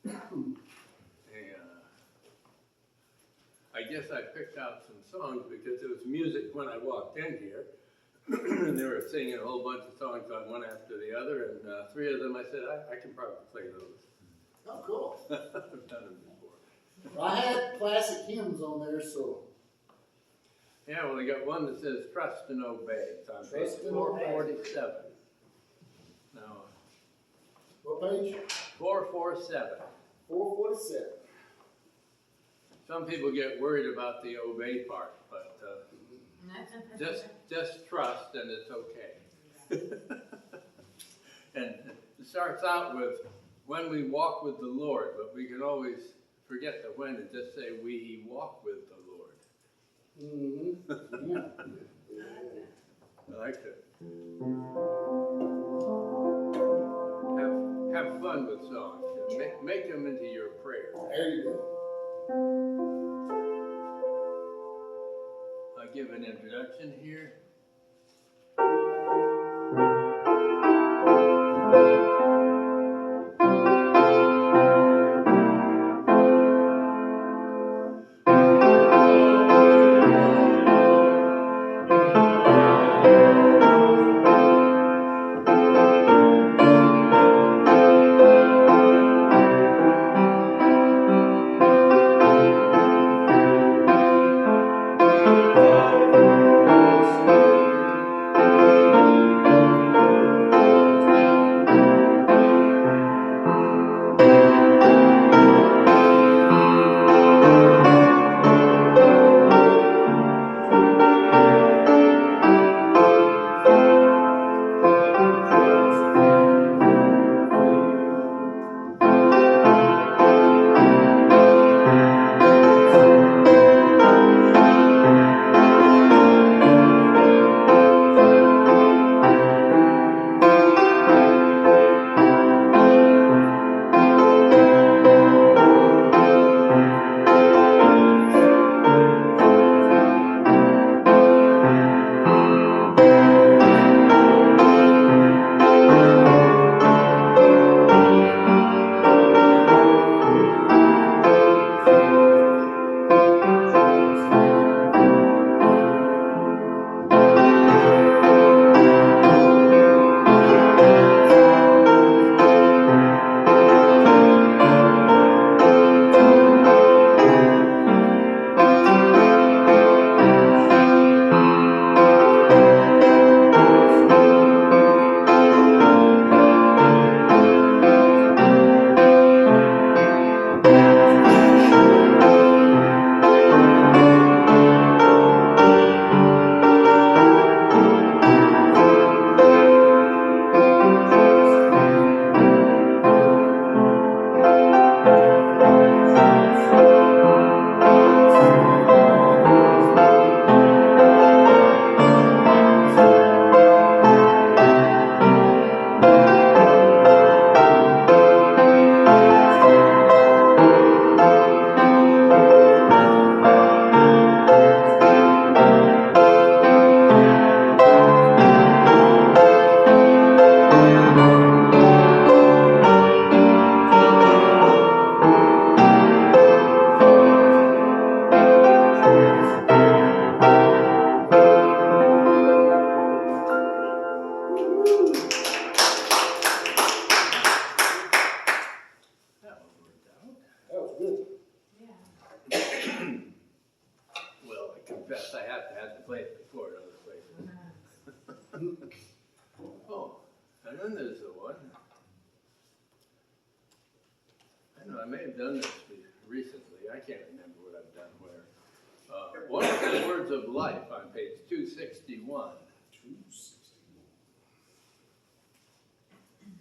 I guess I picked out some songs because it was music when I walked in here. And they were singing a whole bunch of songs on one after the other, and three of them I said, I can probably play those. Oh, cool. I've done them before. Well, I had classic hymns on there, so. Yeah, well, they got one that says Trust and Obey. It's on page Trust and Obey. 447. No, What page? 447. 447. Some people get worried about the obey part, but just trust and it's okay. And it starts out with when we walk with the Lord, but we can always forget the when and just say we walk with the Lord. Mm-hmm. Yeah. I like that. Have fun with songs. Make them into your prayer. There you go. I'll give an introduction here. Confess, I had to play it before in other places. Oh, and then there's the one. I know I may have done this recently. I can't remember what I've done where. Wonderful Words of Life on page 261. 261.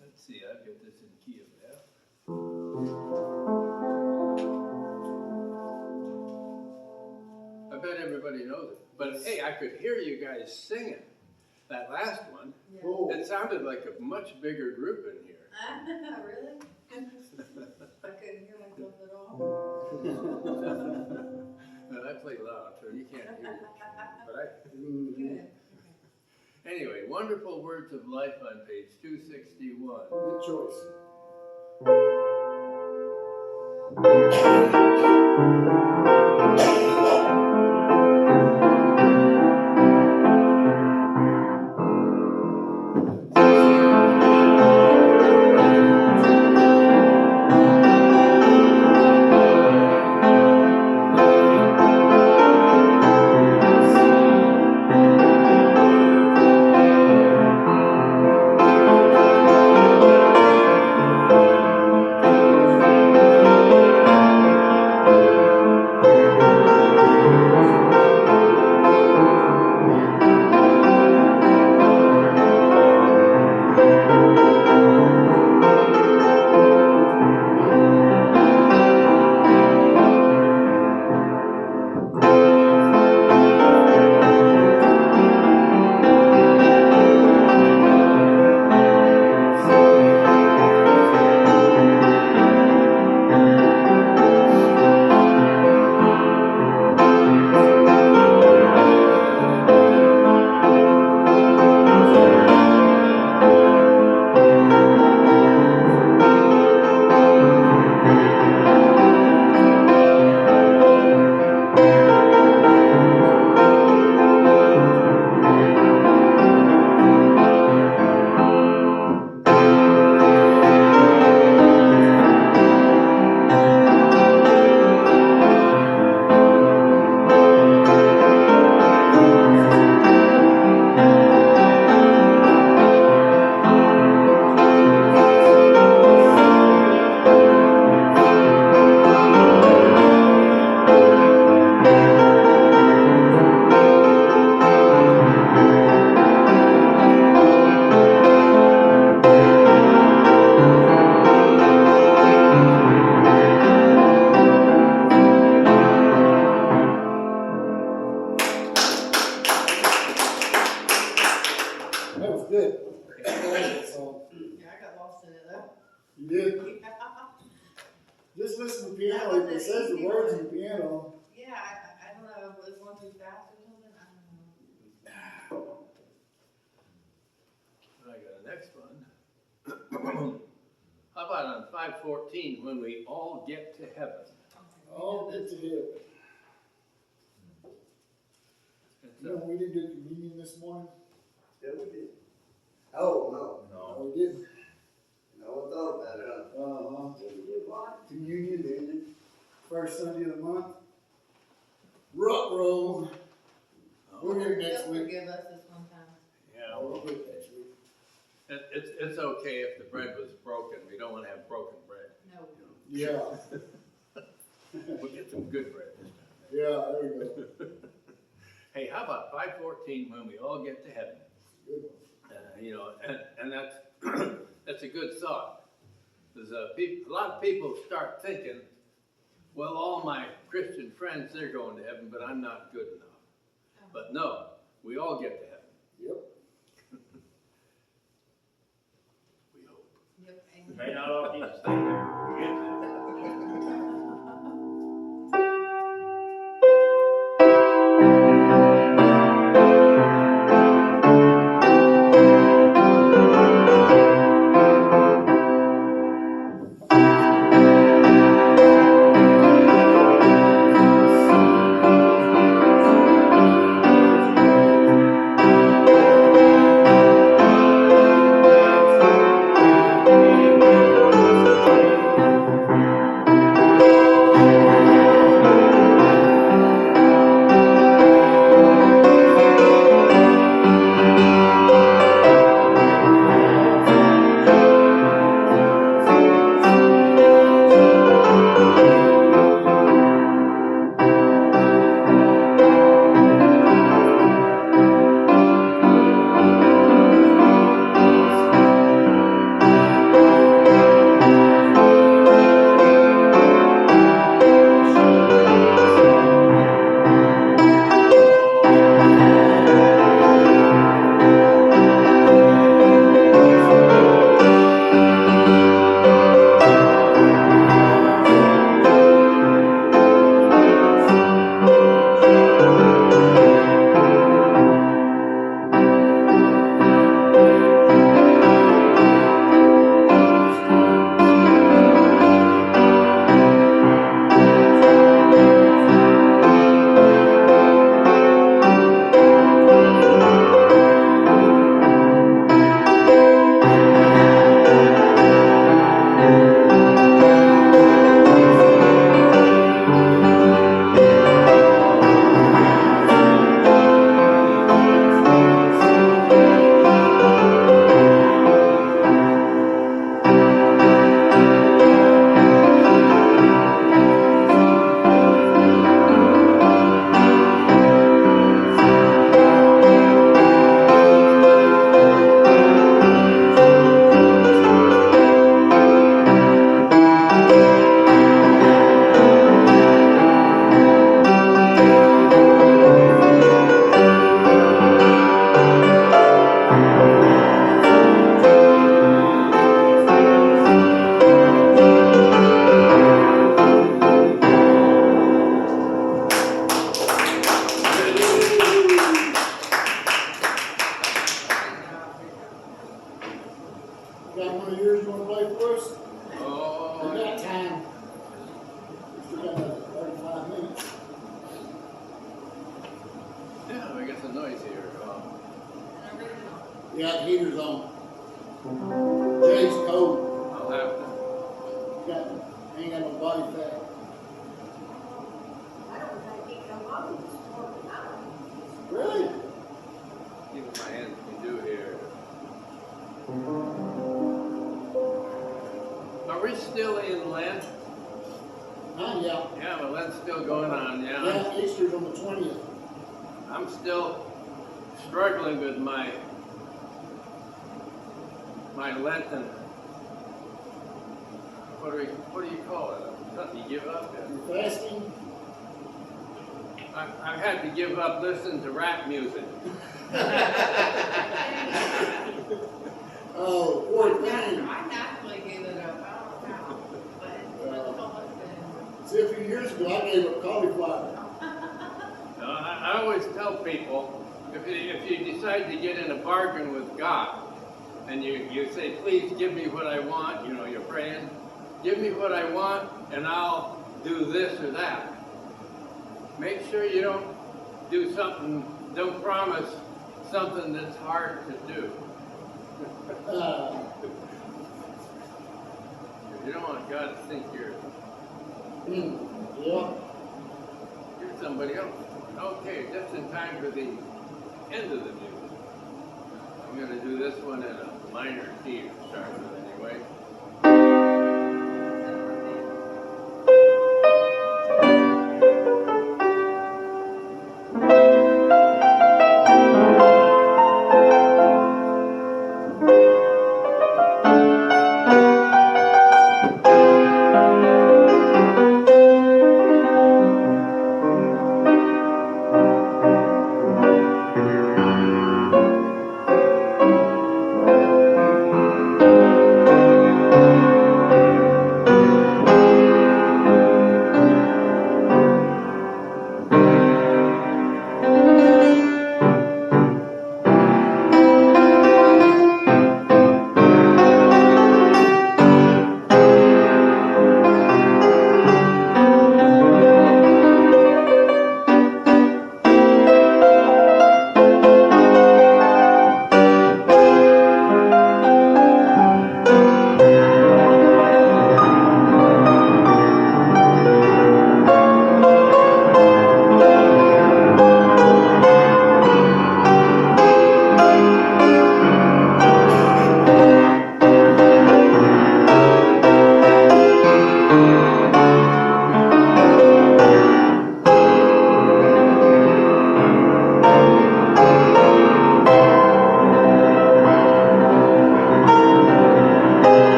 Let's see, I've got this in key of F. I bet everybody knows it. But hey, I could hear you guys singing that last one. Yeah. Cool. It sounded like a much bigger group in here. Really? I couldn't hear myself at all. And I play loud, so you can't hear it. But Good. anyway, Wonderful Words of Life on page 261. Good choice. That was good. So, Yeah, I got lost in it though. you did, just listen to the piano, if it says the words in the piano. Yeah, I don't know, if it was going too fast or something, I don't know. I got a next one. How about on 514, when we all get to heaven? Oh, good to hear. It's You know, we didn't do communion this morning. Yeah, we did. Oh, no, No, we didn't. no one thought about it, huh? Communion, first Sunday of the month. Rock roll. We're here next He'll week. forgive us this one time. Yeah, We'll well, do it next week. it's okay if the bread was broken. We don't want to have broken bread. No. Yeah, We'll get some good bread this time. yeah, there we go. Hey, how about 514, when we all get to heaven? Good one. You know, and that's, that's a good thought. There's a lot of people start thinking, well, all my Christian friends, they're going to heaven, but I'm not good enough. But no, we all get to heaven. Yep. We hope. Yep. We may not all need to stay there. We get there. got one of yours you wanna play for us? Oh, We got time. We still got another 35 minutes. yeah, we got some noise here. An original. Yeah, the heater's on. Jay's cold. I'll have to. Ain't got no body fat. I don't think he come up with this morning, I Really? See what my hands can do here. Are we still in Lent? Yeah. Yeah, well, Lent's still going on, yeah. Yeah, Easter's on the 20th. I'm still struggling with my Lenten, what do you call it? Something you give up? You're fasting? I've had to give up listening to rap music. Oh, poor thing. I naturally gave it up, I don't know, but it's difficult to. See, a few years ago, I gave up cauliflower. I always tell people, if you decide to get in a bargain with God, and you say, please give me what I want, you know, you're praying, give me what I want, and I'll do this or that. Make sure you don't do something, don't promise something that's hard to do. You don't want God to think you're Yeah. somebody else. Okay, just in time for the end of the music. I'm going to do this one in a minor key to start with anyway.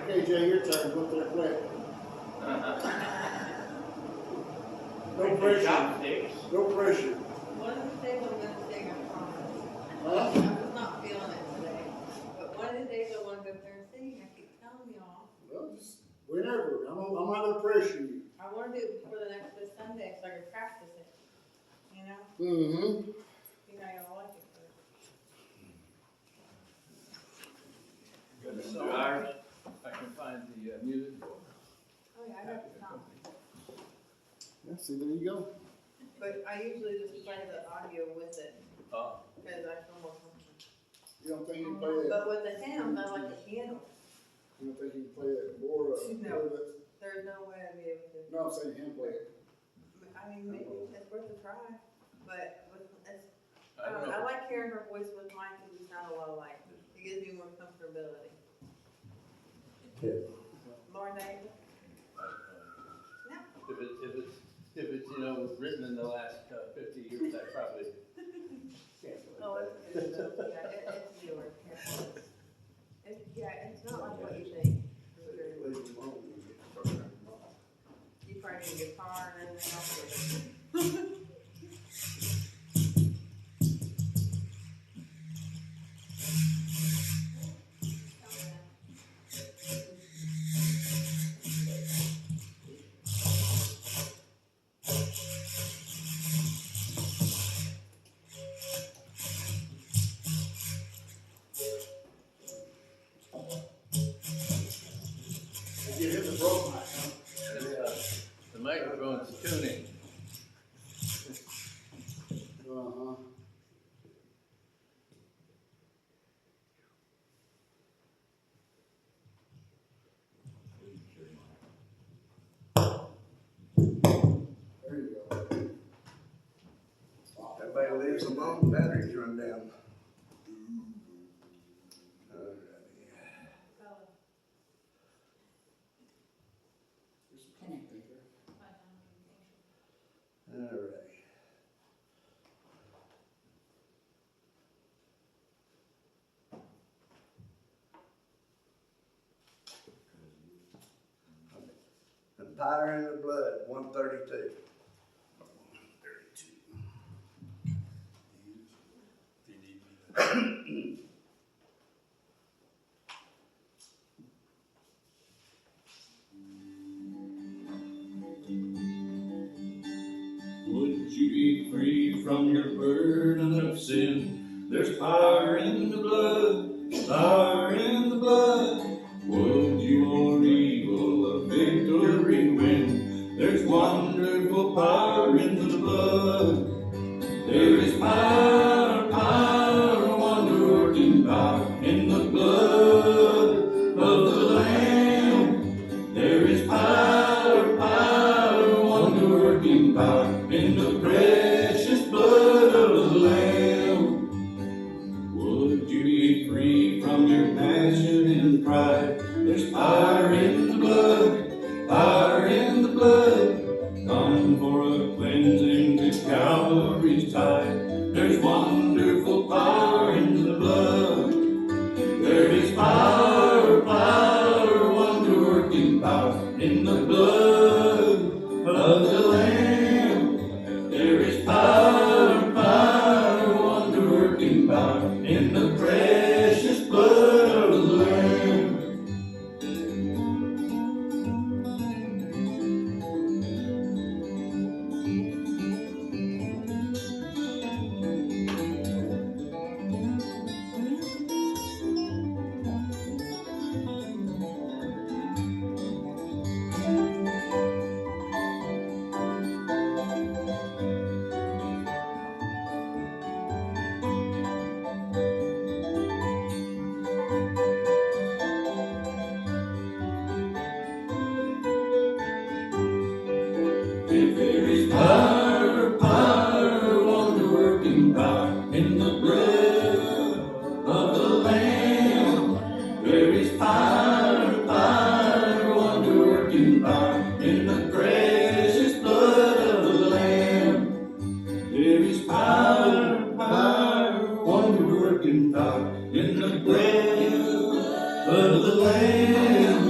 Okay, Jay, your turn. Go there quick. No pressure. Chopsticks. No pressure. One of the days I'm gonna sing, I promise. Huh? I was not feeling it today, but one of the days I wanna go up there and sing, I keep telling y'all. Well, just whenever. I'm not gonna pressure you. I wanna do it before the next this Sunday, so I can practice it, you know, Mm-hmm. see how y'all like it, but. Do ours. I can find the music book. Oh, yeah, I got the song, Yeah, see, there you go. but I usually just play the audio with it, Oh, cause I feel more comfortable. You don't think you can play that? But with the hymns, I like the piano, You don't think you can play that more? No. there's no way I'd be able to. No, I'm saying him play it. I mean, maybe it's worth a try, but with hearing her voice with mine because we sound a lot alike. It gives me more comfortability. Lauren Davis? If it's, you know, written in the last 50 years, I probably can't. Oh, it's good. Yeah, it's newer. It's not like what you think. for sure. Leave them alone, you get to burn them off. You probably need a guitar and everything else. You hit the broke mic, huh? The microphone's tuning. Uh-huh. There you go. Everybody leaves them on, batteries run down. There's a penny picker. Alright. Empire in the Blood, 132. 32. Would you be free from your burden of sin? There's power in the blood, power in the blood. Would you or evil a victory win? There's wonderful power in the blood. There is power, power, wonder-working power in the blood of the Lamb. There is power, power, wonder-working power in the precious blood of the Lamb. Would you be free from your passion and pride? There's power in the blood, power in the blood. Come for a cleansing to Calvary's tide. There's wonderful power in the blood. There is power, power, wonder-working power in the blood of the Lamb. There is power, power, wonder-working power in the precious blood of the Lamb. If there is power, power, wonder-working power in the blood of the Lamb. There is power, power, wonder-working power in the precious blood of the Lamb. There is power, power, wonder-working power in the blood of the Lamb.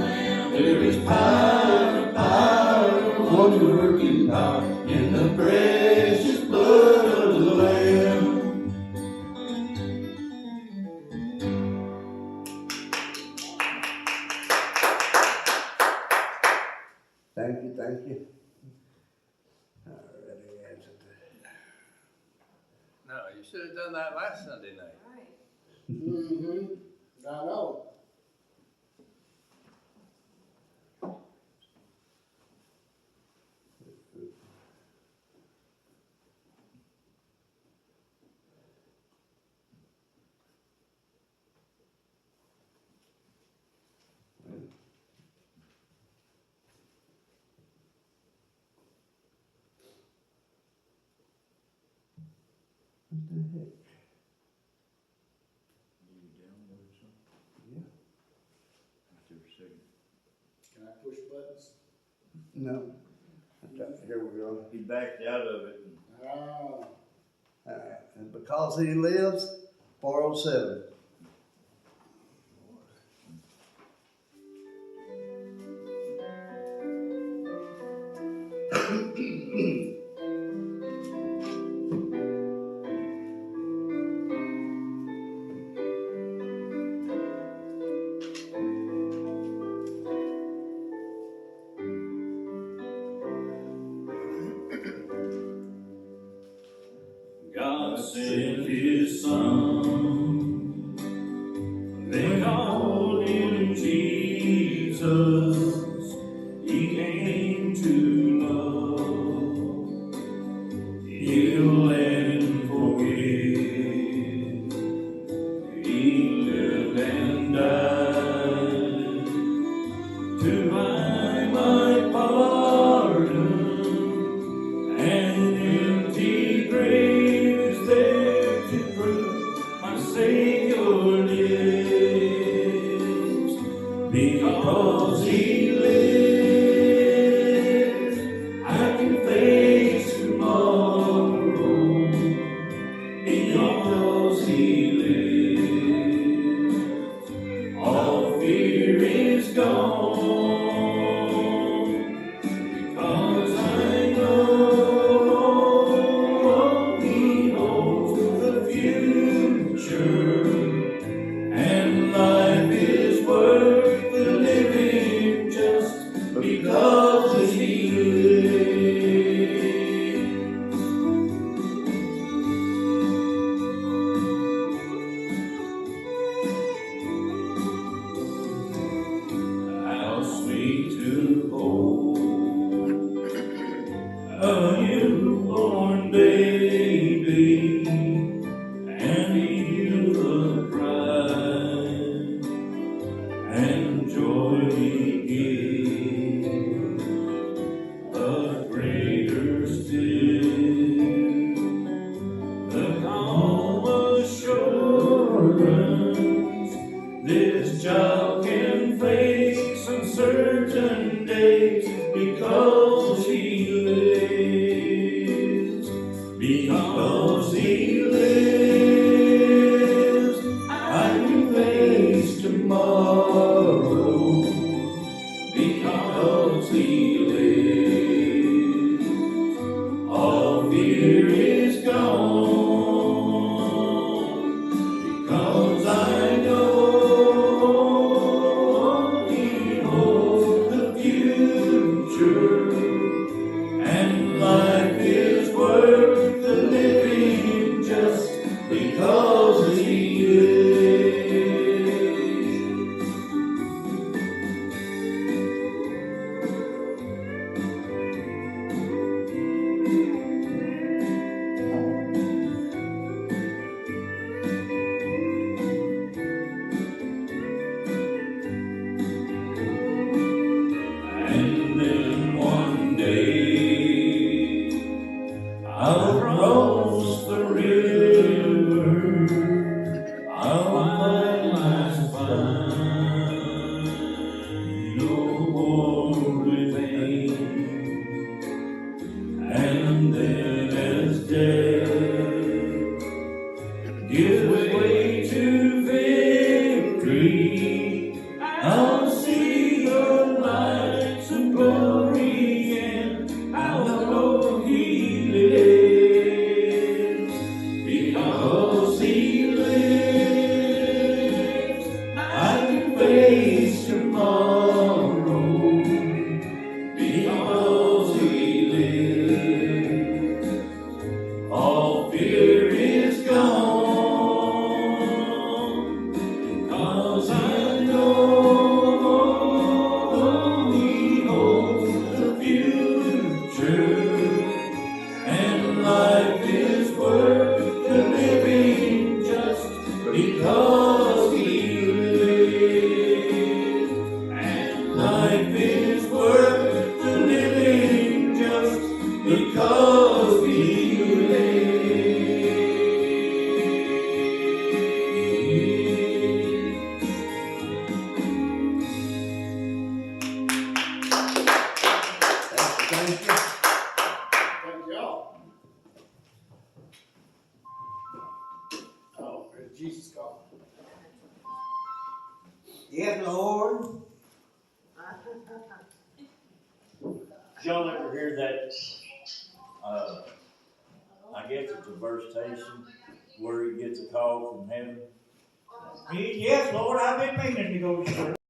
There is power, power, wonder-working power in the precious blood of the Lamb. Thank you, thank you. Already answered that. No, you should have done that last Sunday night. Right. Mm-hmm. I know. What the heck? No. Here we go. He backed out of it. Ah, And because he lives, 407. God sent his son, they called him Jesus. He came to love, heal and forgive. He lived and died to buy my pardon. An empty grave is there to prove my Savior lives. Because he lives, I can face tomorrow. Because he lives, all fear is gone. Because I know he holds the future, and life is worth the living just because he lives. How sweet to hold a newborn baby and heal the pride and joy he gives, but greater still, the calm assurance this child can face uncertain days because he lives. Because he lives, I can face tomorrow. Because he lives, all fear is gone. Because I know he holds the future, and life is worth the living just because he lives. And then one day I'll cross the river, I'll find my spine, no worldly pain. And then as death gives way to victory, I'll see the lights of glory, and I'll know he lives. Because he lives, I can face tomorrow. Because he lives, all fear is gone. Because I know he holds the future, and life is worth the living. y'all ever hear that, I guess it's a verse station where he gets a call from heaven? Yes, Lord, I've been meaning to go to church.